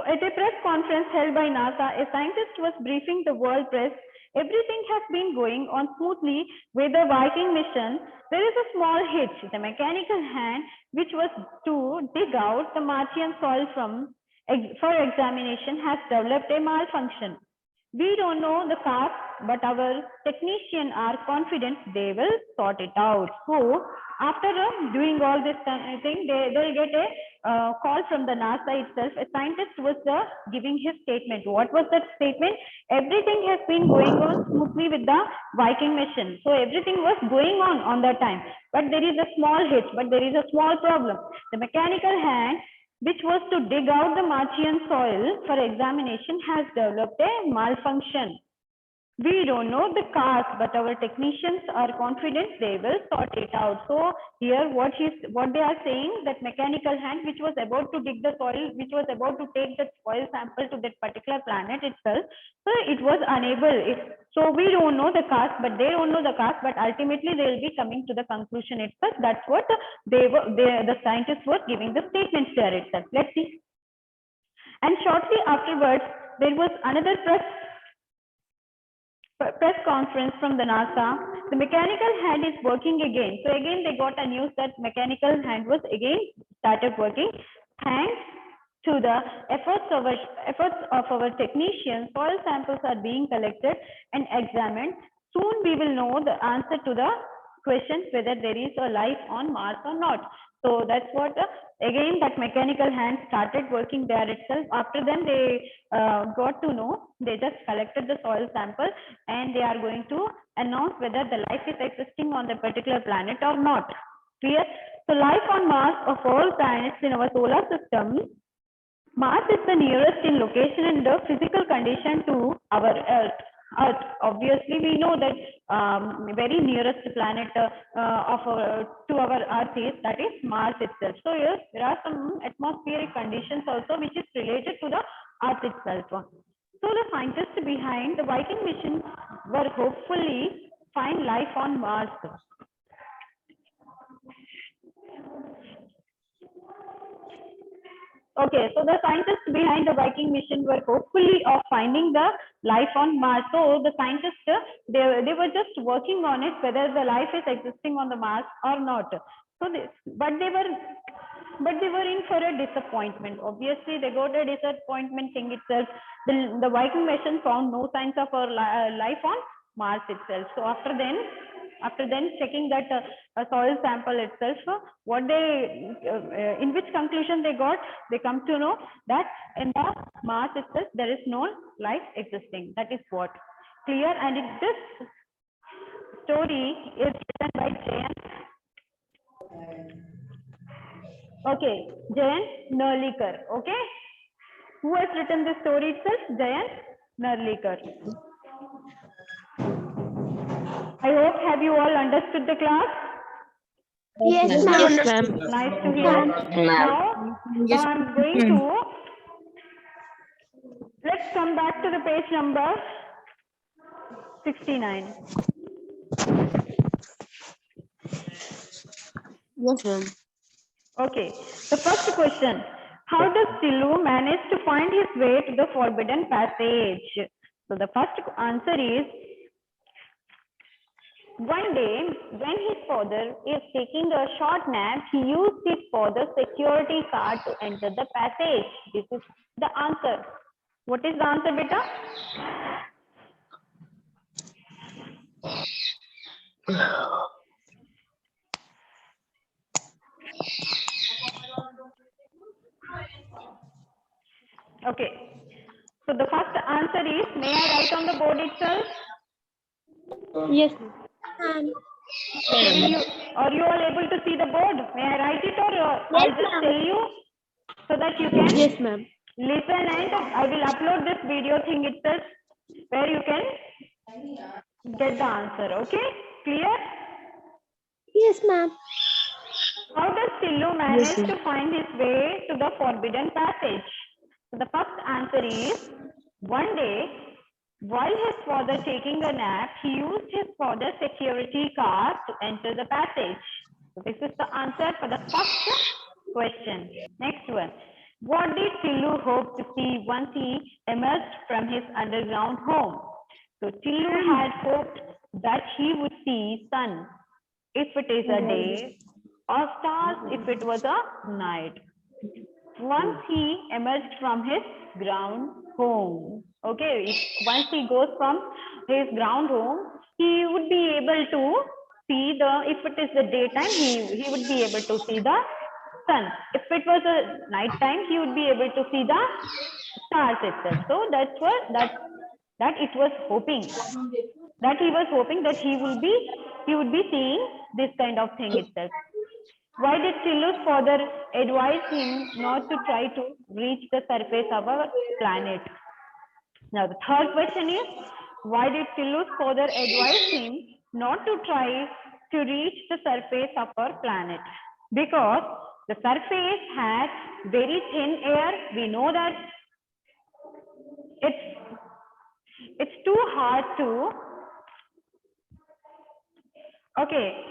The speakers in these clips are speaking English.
at a press conference held by NASA, a scientist was briefing the world press. Everything has been going on smoothly with the Viking mission. There is a small hitch. The mechanical hand, which was to dig out the Martian soil for examination, has developed a malfunction. We don't know the cause, but our technicians are confident they will sort it out. So after doing all this thing, they'll get a call from the NASA itself. A scientist was giving his statement. What was that statement? Everything has been going on smoothly with the Viking mission. So everything was going on that time. But there is a small hitch, but there is a small problem. The mechanical hand, which was to dig out the Martian soil for examination, has developed a malfunction. We don't know the cause, but our technicians are confident they will sort it out. So here what they are saying, that mechanical hand which was about to dig the soil, which was about to take the soil sample to that particular planet itself, so it was unable. So we don't know the cause, but they don't know the cause, but ultimately they will be coming to the conclusion itself. That's what the scientists were giving the statements there itself. Let's see. And shortly afterwards, there was another press conference from the NASA. The mechanical hand is working again. So again, they got a news that mechanical hand was again started working. Thanks to the efforts of our technicians, soil samples are being collected and examined. Soon we will know the answer to the questions whether there is a life on Mars or not. So that's what again that mechanical hand started working there itself. After them, they got to know, they just collected the soil sample and they are going to announce whether the life is existing on the particular planet or not. Clear? So life on Mars, of all planets in our solar system, Mars is the nearest in location and the physical condition to our Earth. Obviously, we know that very nearest planet to our Earth is, that is Mars itself. So yes, there are some atmospheric conditions also which is related to the Earth itself. So the scientists behind the Viking mission were hopefully find life on Mars. Okay, so the scientists behind the Viking mission were hopefully of finding the life on Mars. So the scientists, they were just working on it, whether the life is existing on the Mars or not. So but they were in for a disappointment. Obviously, they got a disappointment thing itself. The Viking mission found no signs of our life on Mars itself. So after then checking that soil sample itself, what they in which conclusion they got, they come to know that in the Mars itself there is no life existing. That is what clear. And this story is written by Jayant. Okay, Jayant Narlikar. Okay, who has written this story itself? Jayant Narlikar. I hope have you all understood the class? Yes, ma'am. Nice to hear. Now I'm going to, let's come back to the page number 69. Yes, ma'am. Okay, the first question. How does Silu manage to find his way to the forbidden passage? So the first answer is, one day, when his father is taking a short nap, he used his father's security card to enter the passage. This is the answer. What is the answer, beta? Okay. So the first answer is, may I write on the board itself? Yes. Are you all able to see the board? May I write it, or I'll just tell you so that you can ma'am. listen, and I will upload this video thing itself where you can get the answer. Okay, clear? Yes, ma'am. How does Silu manage to find his way to the forbidden passage? So the first answer is, one day, while his father taking a nap, he used his father's security card to enter the passage. So this is the answer for the first question. Next one. What did Tillu hope to see once he emerged from his underground home? So Tillu had hoped that he would see sun if it is a day, or stars if it was a night. Once he emerged from his ground home. Okay, once he goes from his ground home, he would be able to see if it is the daytime, he would be able to see the sun. If it was a night time, he would be able to see the stars itself. So that's what that it was hoping that he was hoping that he would be seeing this kind of thing itself. Why did Tillu's father advise him not to try to reach the surface of our planet? Now, the third question is, why did Tillu's father advise him not to try to reach the surface of our planet? Because the surface has very thin air. We know that it's too hard to,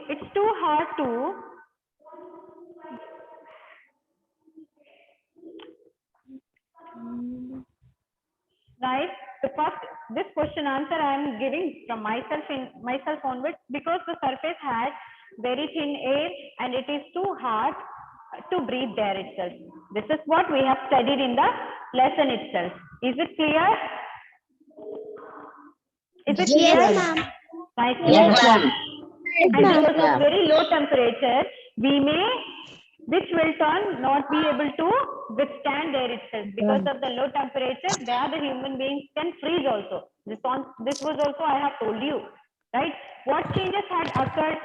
it's too hard to right. The first, this question answer I am giving from myself onwards, because the surface has very thin air and it is too hard to breathe there itself. This is what we have studied in the lesson itself. Is it clear? Is it clear? Yes, ma'am. Right. Yes, ma'am. And Yes, because of ma'am. very low temperature, which will turn not be able to withstand there itself. Because of the low temperature, there the human beings can freeze also. This was also I have told you, right? What changes had occurred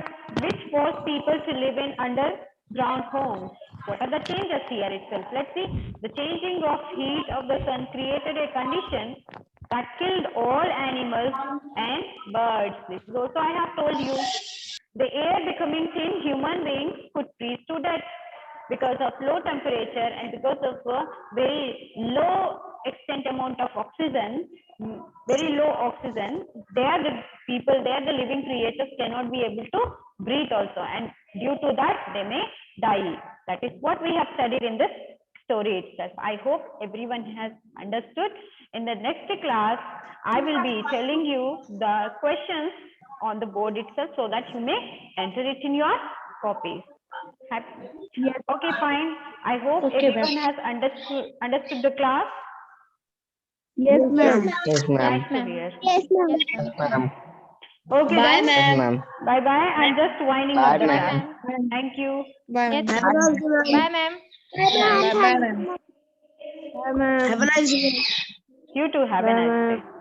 which forced people to live in underground homes? What are the changes here itself? Let's see. The changing of heat of the sun created a condition that killed all animals and birds. This is also I have told you. The air becoming thin, human beings could freeze to death because of low temperature and because of a very low extent amount of oxygen, very low oxygen. There the people, there the living creatures cannot be able to breathe also, and due to that they may die. That is what we have studied in this story itself. I hope everyone has understood. In the next class, I will be telling you the questions on the board itself so that you may enter it in your copies. Okay, fine. I hope everyone has understood the class. Yes, ma'am. Yes, ma'am. Nice to hear. Yes, ma'am. Yes, ma'am. Okay Bye, then. Yes, ma'am. ma'am. Bye bye. I'm just winding Bye, up the class. ma'am. Thank you. Bye. Yes, Have ma'am. a nice day. Bye, ma'am. Bye, ma'am. Bye, ma'am. Bye, ma'am. Have a nice day. You too have a Bye, nice ma'am. day.